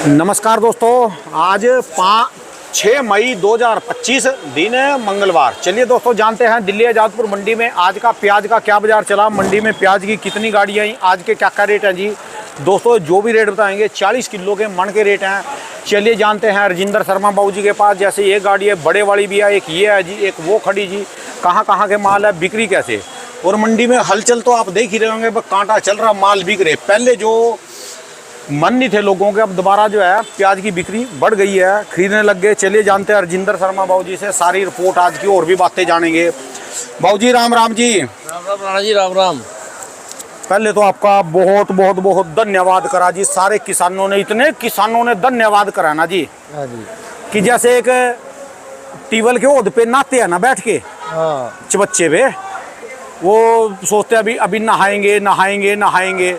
नमस्कार दोस्तों, आज 6 मई 2025 दिन है मंगलवार। चलिए दोस्तों, जानते हैं दिल्ली आज़ादपुर मंडी में आज का प्याज का क्या बाजार चला, मंडी में प्याज की कितनी गाड़ियाँ आई, आज के क्या क्या रेट हैं जी। दोस्तों जो भी रेट बताएंगे 40 किलो के मन के रेट हैं। चलिए जानते हैं राजेंद्र शर्मा बाबू जी के पास। जैसे ये गाड़ी है बड़े वाली भी है, एक ये है जी, एक वो खड़ी जी। कहाँ के माल है, बिक्री कैसे, और मंडी में हलचल तो आप देख ही रहे होंगे, कांटा चल रहा, माल बिक रहे। पहले जो मन नहीं थे लोगों के, अब दोबारा जो है प्याज की बिक्री बढ़ गई है, खरीदने लग गए। चलिए जानते हैं राजेंद्र शर्मा बाबू जी से सारी रिपोर्ट आज की, और भी बातें जानेंगे। बाबू जी राम राम जी। राम राम राणा जी, राम राम। पहले तो आपका बहुत बहुत बहुत धन्यवाद करा जी। सारे किसानों ने, इतने किसानों ने धन्यवाद करा ना जी, कि जैसे एक टीवल के ओद पे नहाते हैं ना बैठ के, चबच्चे पे, वो सोचते हैं अभी नहाएंगे नहाएंगे नहाएंगे,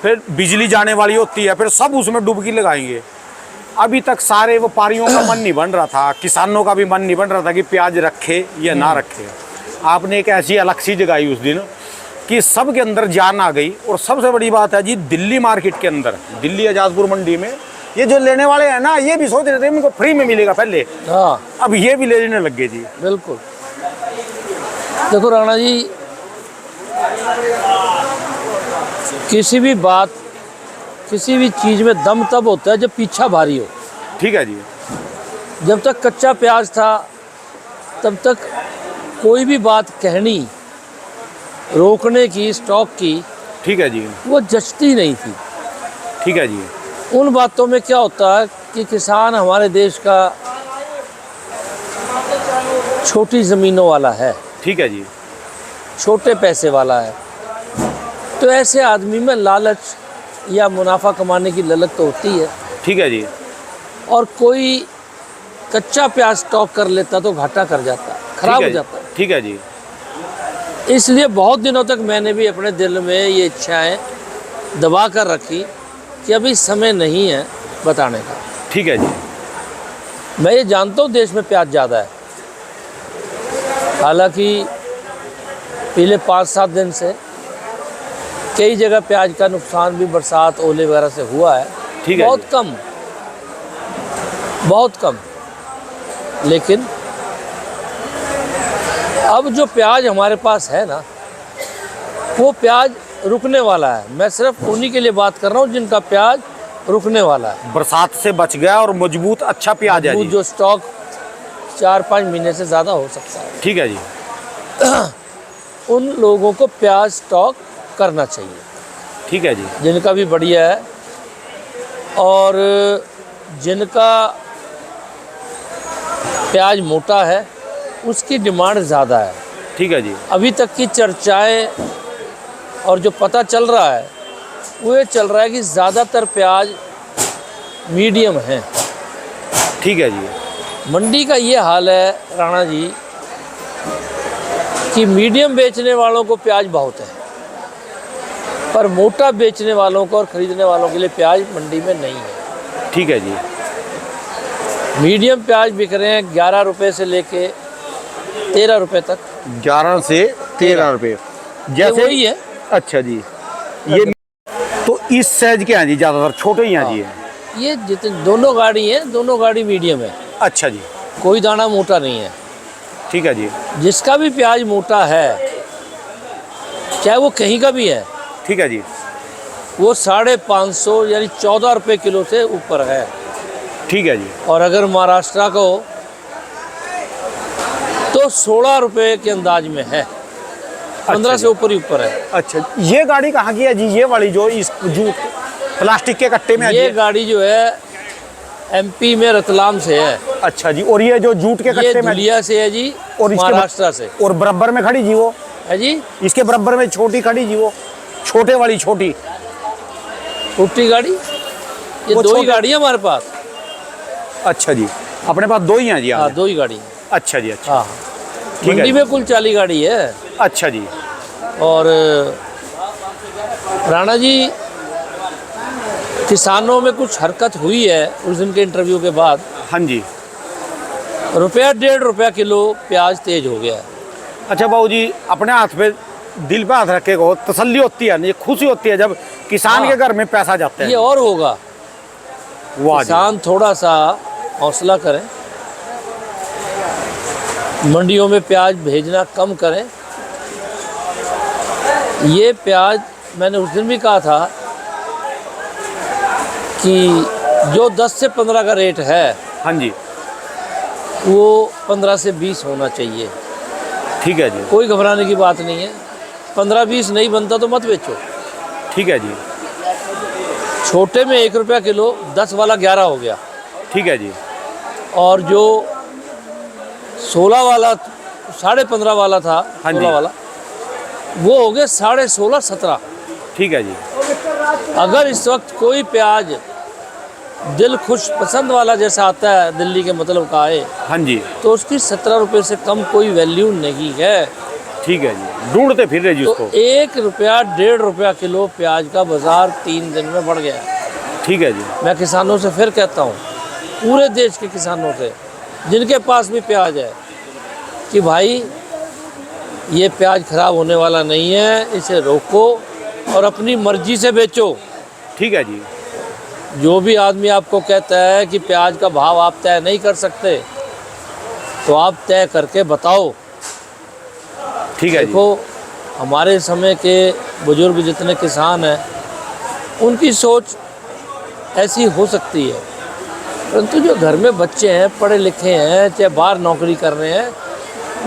फिर बिजली जाने वाली होती है, फिर सब उसमें डुबकी लगाएंगे। अभी तक सारे व्यापारियों का मन नहीं बन रहा था, किसानों का भी मन नहीं बन रहा था कि प्याज रखे या ना रखे। आपने एक ऐसी अलग सी जगाई उस दिन कि सब के अंदर जान आ गई। और सबसे बड़ी बात है जी, दिल्ली मार्केट के अंदर, दिल्ली आज़ादपुर मंडी में, ये जो लेने वाले हैं ना, ये भी सोच रहे थे इनको फ्री में मिलेगा पहले, अब ये भी लेने लग गए जी। बिल्कुल। देखो राणा जी, किसी भी बात, किसी भी चीज़ में दम तब होता है जब पीछा भारी हो। ठीक है जी। जब तक कच्चा प्याज था तब तक कोई भी बात कहनी, रोकने की, स्टॉक की, ठीक है जी, वो जचती नहीं थी। ठीक है जी। उन बातों में क्या होता है कि किसान हमारे देश का छोटी ज़मीनों वाला है, ठीक है जी, छोटे पैसे वाला है। तो ऐसे आदमी में लालच या मुनाफा कमाने की ललक तो होती है। ठीक है जी। और कोई कच्चा प्याज स्टॉक कर लेता तो घाटा कर जाता, खराब हो जाता। ठीक है जी। इसलिए बहुत दिनों तक मैंने भी अपने दिल में ये इच्छाएं दबा कर रखी कि अभी समय नहीं है बताने का। ठीक है जी। मैं ये जानता हूँ देश में प्याज ज़्यादा है, हालांकि पिछले 5-7 दिन से कई जगह प्याज का नुकसान भी बरसात, ओले वगैरह से हुआ है। ठीक है। बहुत कम, बहुत कम। लेकिन अब जो प्याज हमारे पास है ना, वो प्याज रुकने वाला है। मैं सिर्फ उन्हीं के लिए बात कर रहा हूँ जिनका प्याज रुकने वाला है, बरसात से बच गया और मजबूत अच्छा प्याज है जी। जो स्टॉक 4-5 महीने से ज़्यादा हो सकता है। ठीक है जी। उन लोगों को प्याज स्टॉक करना चाहिए। ठीक है जी। जिनका भी बढ़िया है और जिनका प्याज मोटा है, उसकी डिमांड ज़्यादा है। ठीक है जी। अभी तक की चर्चाएं और जो पता चल रहा है वो ये चल रहा है कि ज़्यादातर प्याज मीडियम हैं। ठीक है जी। मंडी का ये हाल है राणा जी कि मीडियम बेचने वालों को प्याज बहुत है, पर मोटा बेचने वालों को और ख़रीदने वालों के लिए प्याज मंडी में नहीं है। ठीक है जी। मीडियम प्याज बिक रहे हैं 11 रुपये से लेके 13 रुपये तक। 11 से 13 रुपये जैसे वही है। अच्छा जी। ये तो इस साइज के हैं जी, ज़्यादातर छोटे ही हैं जी। ये जितने दोनों गाड़ी हैं, दोनों गाड़ी मीडियम है। अच्छा जी। कोई दाना मोटा नहीं है। ठीक है जी। जिसका भी प्याज मोटा है, चाहे वो कहीं का भी है, ठीक है जी, वो 550 यानी 14 रुपये किलो से ऊपर है। ठीक है जी। और अगर महाराष्ट्र का हो तो 16 रुपये के अंदाज में है, 15 से ऊपर ही ऊपर है। अच्छा, ये गाड़ी कहाँ की है जी? ये वाली जो इस जो प्लास्टिक के कट्टे में है ये जी? गाड़ी जो है एमपी में रतलाम से है। अच्छा जी। और ये जो जूट के ये कट्टे में धुलिया से है जी, और महाराष्ट्र से। और बराबर में खड़ी जी वो है जी, इसके बराबर में छोटी खड़ी जी, वो छोटे वाली छोटी छोटी गाड़ी। ये वो दो ही छोटे- गाड़ी है हमारे पास। अच्छा जी, अपने पास 2 ही हैं जी? हाँ, 2 ही गाड़ी है। अच्छा जी। अच्छा, हाँ, ठीक है मंडी जी। में कुल 40 गाड़ी है। अच्छा जी। और राणा जी, किसानों में कुछ हरकत हुई है उस दिन के इंटरव्यू के बाद। हाँ जी। रुपया 1.5 रुपया किलो प्याज तेज हो गया है। अच्छा बाबू जी, अपने हाथ पे दिल पे हाथ रखे को तसल्ली होती है, ये खुशी होती है जब किसान के घर में पैसा जाता है। ये और होगा, वाह जी। किसान थोड़ा सा हौसला करें, मंडियों में प्याज भेजना कम करें। ये प्याज मैंने उस दिन भी कहा था कि जो 10 से 15 का रेट है हाँ जी, वो 15 से 20 होना चाहिए। ठीक है जी, कोई घबराने की बात नहीं है। 15-20 नहीं बनता तो मत बेचो। ठीक है जी, छोटे में 1 रुपया किलो, 10 वाला 11 हो गया। ठीक है जी, और जो 16 वाला 15.5 वाला था, हाँ जी। 16 वाला वो हो गया 16.5 17। ठीक है जी, अगर इस वक्त कोई प्याज दिल खुश पसंद वाला जैसा आता है, दिल्ली के मतलब का है, हाँ जी, तो उसकी 17 रुपये से कम कोई वैल्यू नहीं है। ठीक है जी, ढूंढते फिर रहे जी तो उसको। 1 रुपया 1.5 रुपया किलो प्याज का बाजार 3 दिन में बढ़ गया है। ठीक है जी, मैं किसानों से फिर कहता हूँ, पूरे देश के किसानों से जिनके पास भी प्याज है, कि भाई ये प्याज खराब होने वाला नहीं है, इसे रोको और अपनी मर्जी से बेचो। ठीक है जी, जो भी आदमी आपको कहता है कि प्याज का भाव आप तय नहीं कर सकते, तो आप तय करके बताओ। ठीक है जी, देखो, हमारे समय के बुजुर्ग जितने किसान हैं, उनकी सोच ऐसी हो सकती है, परंतु जो घर में बच्चे हैं, पढ़े लिखे हैं, चाहे बाहर नौकरी कर रहे हैं,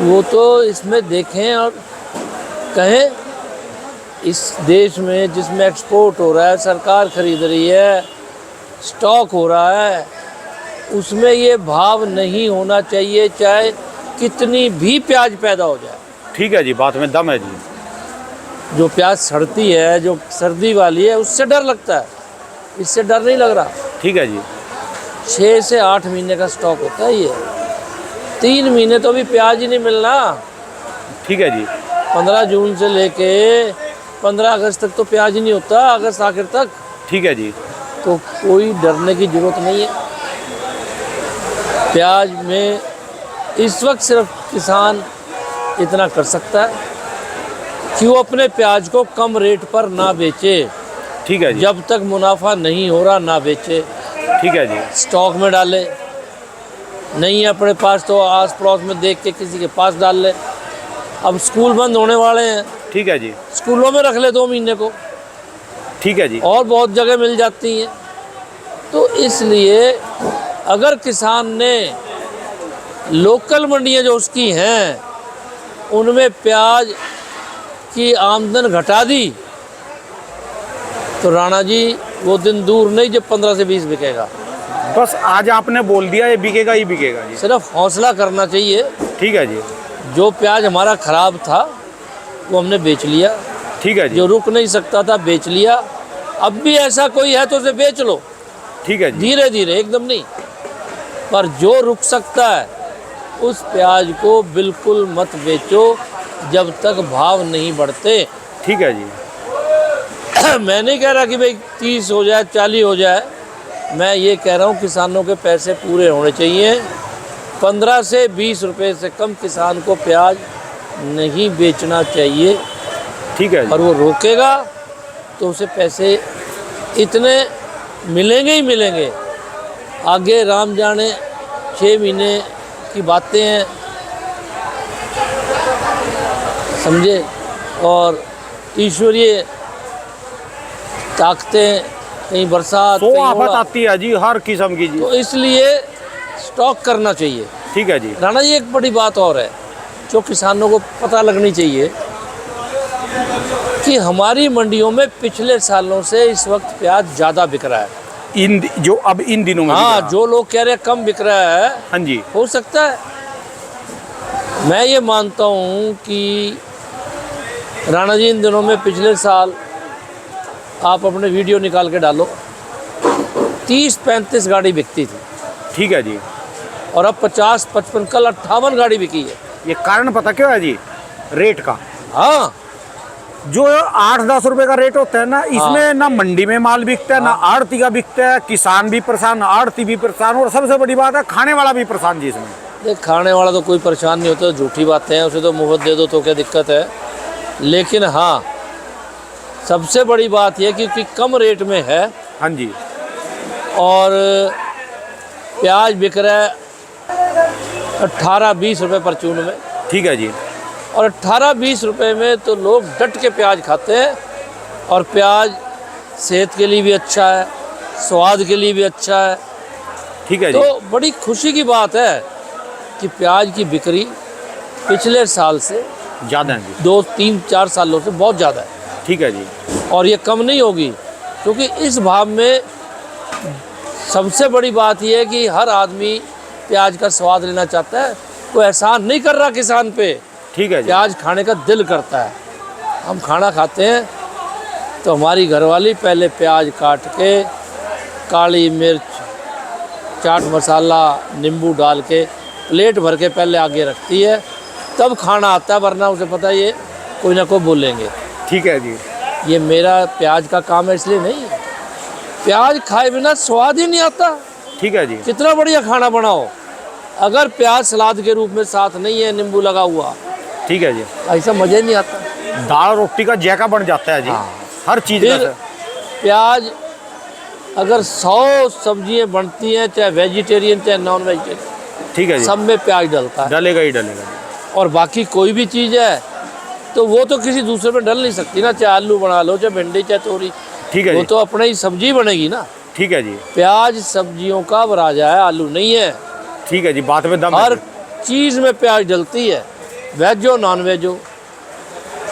वो तो इसमें देखें और कहें, इस देश में जिसमें एक्सपोर्ट हो रहा है, सरकार खरीद रही है, स्टॉक हो रहा है, उसमें ये भाव नहीं होना चाहिए, चाहे कितनी भी प्याज पैदा हो जाए। ठीक है जी, बात में दम है जी। जो प्याज सड़ती है, जो सर्दी वाली है, उससे डर लगता है, इससे डर नहीं लग रहा। ठीक है जी, 6 से 8 महीने का स्टॉक होता है ये। 3 महीने तो अभी प्याज ही नहीं मिलना। ठीक है जी, 15 जून से लेके 15 अगस्त तक तो प्याज ही नहीं होता, अगस्त आखिर तक। ठीक है जी, तो कोई डरने की ज़रूरत नहीं है। प्याज में इस वक्त सिर्फ किसान इतना कर सकता है कि वो अपने प्याज को कम रेट पर ना बेचे। ठीक है जी, जब तक मुनाफा नहीं हो रहा ना बेचे, ठीक है जी, स्टॉक में डाले। नहीं है अपने पास तो आस पड़ोस में देख के किसी के पास डाल ले। अब स्कूल बंद होने वाले हैं, ठीक है जी, स्कूलों में रख ले 2 महीने को, ठीक है जी, और बहुत जगह मिल जाती हैं। तो इसलिए अगर किसान ने लोकल मंडियां जो उसकी हैं, उनमें प्याज की आमदन घटा दी, तो राणा जी वो दिन दूर नहीं जब 15 से 20 बिकेगा। बस आज आपने बोल दिया ये बिकेगा ही बिकेगा जी। सिर्फ हौसला करना चाहिए। ठीक है जी, जो प्याज हमारा ख़राब था वो हमने बेच लिया, ठीक है जी, जो रुक नहीं सकता था बेच लिया। अब भी ऐसा कोई है तो उसे बेच लो, ठीक है जी, धीरे धीरे, एकदम नहीं। पर जो रुक सकता है उस प्याज को बिल्कुल मत बेचो जब तक भाव नहीं बढ़ते। ठीक है जी, मैं नहीं कह रहा कि भाई 30 हो जाए, 40 हो जाए। मैं ये कह रहा हूँ किसानों के पैसे पूरे होने चाहिए। 15 से 20 रुपए से कम किसान को प्याज नहीं बेचना चाहिए। ठीक है और जी, वो रोकेगा तो उसे पैसे इतने मिलेंगे ही मिलेंगे। आगे राम जाने 6 महीने की बातें हैं, समझे। और ईश्वरीय ताकतें, कहीं बरसात, तो कहीं आफत ओला, आती है जी हर किस्म की जी। तो इसलिए स्टॉक करना चाहिए। ठीक है जी, राणा जी, एक बड़ी बात और है जो किसानों को पता लगनी चाहिए कि हमारी मंडियों में पिछले सालों से इस वक्त प्याज ज़्यादा बिक रहा है। जो अब इन दिनों में बिक हाँ, रहा। जो लोग कह रहे हैं कम बिक रहा है, हाँ जी, हो सकता है। मैं ये मानता हूँ कि राणा जी, इन दिनों में पिछले साल आप अपने वीडियो निकाल के डालो, 30-35 गाड़ी बिकती थी, ठीक है जी, और अब 50-55, कल 58 गाड़ी बिकी है। ये कारण पता क्यों है जी? रेट का। हाँ, जो 8-10 रुपए का रेट होता है ना, इसमें ना मंडी में माल बिकता है, ना आड़ती का बिकता है, किसान भी परेशान, आड़ती भी परेशान, और सबसे बड़ी बात है खाने वाला भी परेशान जी इसमें। देख, खाने वाला तो कोई परेशान नहीं होता, झूठी बातें हैं, उसे तो मुफ्त दे दो तो क्या दिक्कत है। लेकिन हाँ, सबसे बड़ी बात यह कि कम रेट में है, हाँ जी, और प्याज बिक रहा है 18-20 रुपए परचून में। ठीक है जी। और 18-20 रुपए में तो लोग डट के प्याज खाते हैं। और प्याज सेहत के लिए भी अच्छा है, स्वाद के लिए भी अच्छा है। ठीक है जी। तो बड़ी खुशी की बात है कि प्याज की बिक्री पिछले साल से ज़्यादा है जी। 2-3-4 सालों से बहुत ज़्यादा है। ठीक है जी। और ये कम नहीं होगी, क्योंकि इस भाव में सबसे बड़ी बात यह है कि हर आदमी प्याज का स्वाद लेना चाहता है। कोई एहसान नहीं कर रहा किसान पे। ठीक है जी। प्याज खाने का दिल करता है। हम खाना खाते हैं तो हमारी घरवाली पहले प्याज काट के काली मिर्च, चाट मसाला, नींबू डाल के प्लेट भर के पहले आगे रखती है, तब खाना आता है, वरना उसे पता है ये कोई ना कोई बोलेंगे। ठीक है जी। ये मेरा प्याज का काम है इसलिए नहीं है। प्याज खाए बिना स्वाद ही नहीं आता। ठीक है जी। कितना बढ़िया खाना बनाओ, अगर प्याज सलाद के रूप में साथ नहीं है, नींबू लगा हुआ, ठीक है जी। ऐसा मज़ा ही नहीं आता। दाल रोटी का जैका बन जाता है जी। हाँ। हर चीज़ फिर का। प्याज अगर 100 सब्जियां बनती हैं, चाहे वेजिटेरियन चाहे नॉन वेजिटेरियन, ठीक है जी। सब में प्याज डलता है। डलेगा ही डलेगा जी। और बाकी कोई भी चीज़ है तो वो तो किसी दूसरे में डल नहीं सकती ना। चाहे आलू बना लो, चाहे भिंडी, चाहे तोरी, ठीक है वो जी। तो अपने ही सब्जी बनेगी ना। ठीक है जी। प्याज सब्जियों का राजा है, आलू नहीं है। ठीक है जी। बात में दम है हर जी। चीज़ में प्याज डलती है, वेज हो नॉन वेज हो।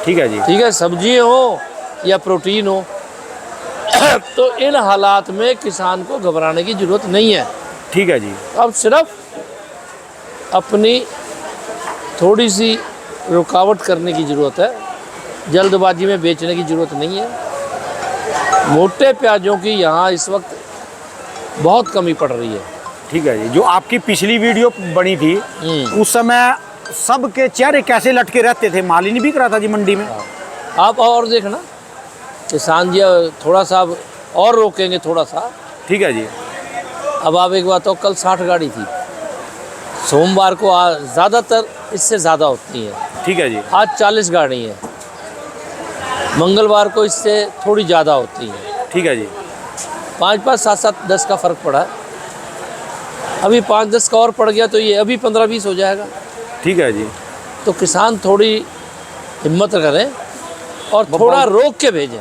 ठीक है जी। ठीक है, सब्जी हो या प्रोटीन हो। तो इन हालात में किसान को घबराने की ज़रूरत नहीं है। ठीक है जी। अब सिर्फ अपनी थोड़ी सी रुकावट करने की ज़रूरत है, जल्दबाजी में बेचने की ज़रूरत नहीं है। मोटे प्याजों की यहाँ इस वक्त बहुत कमी पड़ रही है। ठीक है जी। जो आपकी पिछली वीडियो बनी थी उस समय सबके चेहरे कैसे लटके रहते थे, माल ही नहीं बिक रहा था जी मंडी में। आप और देखना, किसान जी थोड़ा सा अब और रोकेंगे थोड़ा सा। ठीक है जी। अब आप एक बात हो, कल 60 गाड़ी थी, सोमवार को ज़्यादातर इससे ज़्यादा होती है। ठीक है जी। आज 40 गाड़ी है, मंगलवार को इससे थोड़ी ज़्यादा होती है। ठीक है जी। 5-5, 7-7, 10 का फ़र्क पड़ा है। अभी 5-10 का और पड़ गया तो ये अभी 15-20 हो जाएगा। ठीक है जी। तो किसान थोड़ी हिम्मत करें और थोड़ा रोक के भेजें।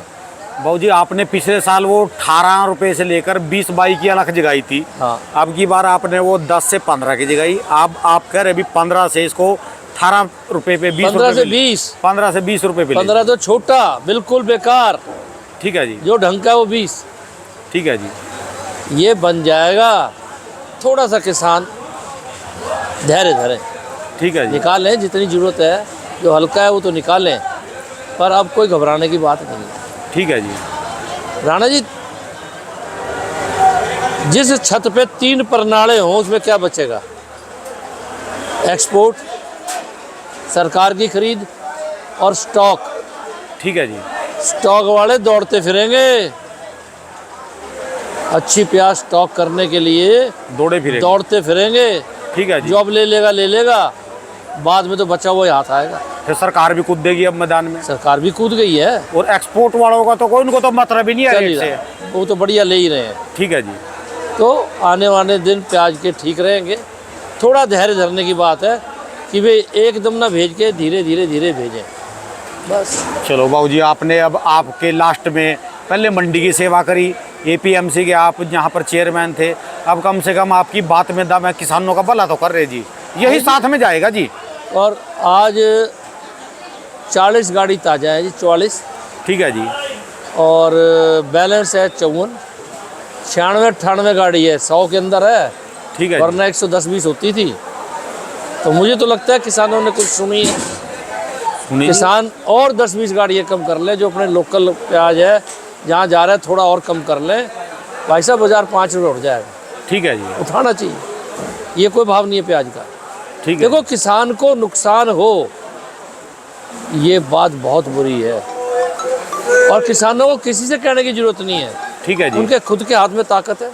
बाबू जी, आपने पिछले साल वो 18 रुपए से लेकर 20-22 की अलग जगाई थी। हाँ। अब की बार आपने वो 10 से 15 की जगाई। अब आप कह रहे अभी 15 से इसको 18 रुपए पे 20 15 से रुपए 20, 15 से 20 रुपए पे 15 तो छोटा बिल्कुल बेकार, ठीक है जी। जो ढंग का है वो 20। ठीक है जी। ये बन जाएगा। थोड़ा सा किसान धैर्य धरें, ठीक है जी। निकालें जितनी ज़रूरत है, जो हल्का है वो तो निकालें, पर अब कोई घबराने की बात नहीं है। ठीक है जी। राणा जी, जिस छत पे 3 परनाले हों उसमें क्या बचेगा? एक्सपोर्ट, सरकार की खरीद और स्टॉक। ठीक है जी। स्टॉक वाले दौड़ते फिरेंगे। अच्छी प्याज स्टॉक करने के लिए दौड़ते फिरेंगे। ठीक है जी। जो अब ले लेगा, बाद में तो बचा हुआ ही हाथ आएगा। फिर सरकार भी कूद देगी अब मैदान में। सरकार भी कूद गई है और एक्सपोर्ट वालों का तो कोई, उनको तो मतलब ही नहीं है चल ही रेट से। रहा है। वो तो बढ़िया ले ही रहे हैं। ठीक है जी। तो आने वाले दिन प्याज के ठीक रहेंगे। थोड़ा धैर्य धरने की बात है कि वे एकदम ना भेज के धीरे धीरे भेजें, बस। चलो बाबू जी, आपने अब आपके लास्ट में पहले मंडी की सेवा करी, एपीएमसी के आप यहाँ पर चेयरमैन थे, अब कम से कम आपकी बात में दम है, किसानों का भला तो कर रहे जी, यही साथ में जाएगा जी। और आज 40 गाड़ी ताज़ा है जी, 44। ठीक है जी। और बैलेंस है 54, 96-98 गाड़ी है, 100 के अंदर है। ठीक है। वरना 110-20 होती थी। तो मुझे तो लगता है किसानों ने कुछ सुनी है। किसान और 10-20 गाड़ियाँ कम कर लें, जो अपने लोकल प्याज है जहाँ जा रहा है थोड़ा और कम कर लें, भाई साहब बाजार 5 रुपये उठ जाएगा। ठीक है जी। उठाना चाहिए, ये कोई भाव नहीं है प्याज का। ठीक है। देखो, किसान को नुकसान हो ये बात बहुत बुरी है, और किसानों को किसी से कहने की जरूरत नहीं है। ठीक है जी। उनके खुद के हाथ में ताकत है।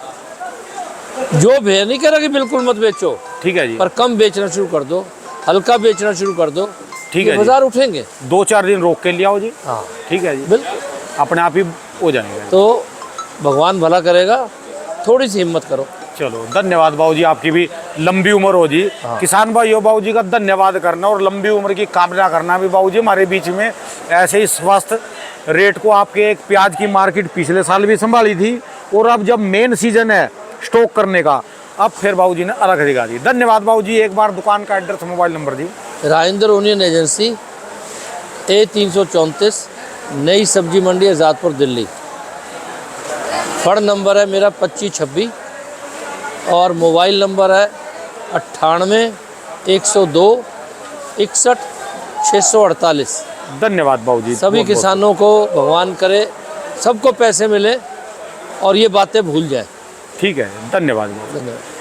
जो भे नहीं कह रहा कि बिल्कुल मत बेचो, ठीक है जी, पर कम बेचना शुरू कर दो, हल्का बेचना शुरू कर दो, ठीक ये है बाजार उठेंगे। 2-4 दिन रोक के ले आओ जी। हाँ ठीक है जी, बिल्कुल, अपने आप ही हो जाएगा। तो भगवान भला करेगा। थोड़ी सी हिम्मत करो। चलो धन्यवाद बाबूजी, आपकी भी लंबी उम्र हो जी। किसान भाइयों, बाबूजी का धन्यवाद करना और लंबी उम्र की कामना करना भी बाबूजी हमारे बीच में ऐसे ही स्वस्थ रेट को। आपके एक प्याज की मार्केट पिछले साल भी संभाली थी और अब जब मेन सीजन है स्टॉक करने का, अब फिर बाबूजी ने अलग दिखा दी। धन्यवाद बाबूजी। एक बार दुकान का एड्रेस, मोबाइल नंबर दी। राजेंद्र ओनियन एजेंसी, A334, नई सब्जी मंडी, आज़ादपुर, दिल्ली। फ़ोन नंबर है मेरा 2526 और मोबाइल नंबर है 98 102 61 648। धन्यवाद बाबूजी। सभी किसानों को भगवान करे सबको पैसे मिले और ये बातें भूल जाए। ठीक है, धन्यवाद बाबू। धन्यवाद।